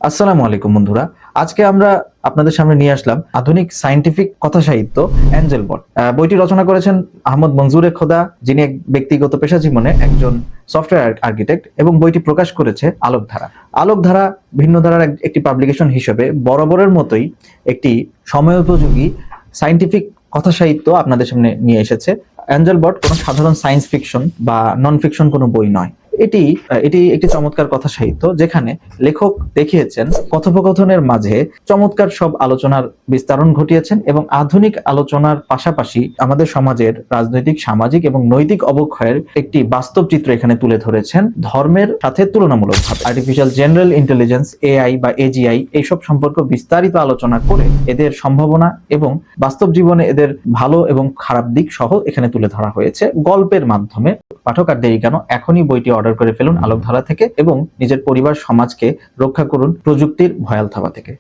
আসসালামু আলাইকুম বন্ধুরা। আজকে আমরা আপনাদের সামনে নিয়ে আসলাম আধুনিক সায়েন্টিফিক কথা সাহিত্য অ্যাঞ্জেল বট। বইটি রচনা করেছেন আহমদ মনজুরে খোদা, যিনি এক ব্যক্তিগত পেশা জীবনে একজন সফটওয়্যার আর্কিটেক্ট, এবং বইটি প্রকাশ করেছে আলোকধারা। আলোকধারা ভিন্ন ধারার একটি পাবলিকেশন হিসেবে বরাবরের মতোই একটি সময়োপযোগী সায়েন্টিফিক কথা সাহিত্য আপনাদের সামনে নিয়ে এসেছে। অ্যাঞ্জেল বট কোনো সাধারণ সায়েন্স ফিকশন বা নন ফিকশন কোনো বই নয়। এটি এটি একটি চমৎকার কথা সাহিত্য, যেখানে লেখক দেখিয়েছেন কথোপকথনের মাঝে চমৎকার সব আলোচনার বিস্তারণ ঘটিয়েছেন, এবং আধুনিক আলোচনার পাশাপাশি আমাদের সমাজের রাজনৈতিক, সামাজিক এবং নৈতিক অবক্ষয়ের একটি বাস্তব চিত্র এখানে তুলে ধরেছেন ধর্মের সাথে তুলনামূলকভাবে। আর্টিফিশিয়াল জেনারেল ইন্টেলিজেন্স, এআই বা এজিআই, এইসব সম্পর্ক বিস্তারিত আলোচনা করে এদের সম্ভাবনা এবং বাস্তব জীবনে এদের ভালো এবং খারাপ দিক সহ এখানে তুলে ধরা হয়েছে গল্পের মাধ্যমে। পাঠক আর দেরি কেন, এখনই বইটি অর্ডার করে ফেলুন আলোকধারা থেকে, এবং নিজের পরিবার সমাজকে রক্ষা করুন প্রযুক্তির ভয়াল থাবা থেকে।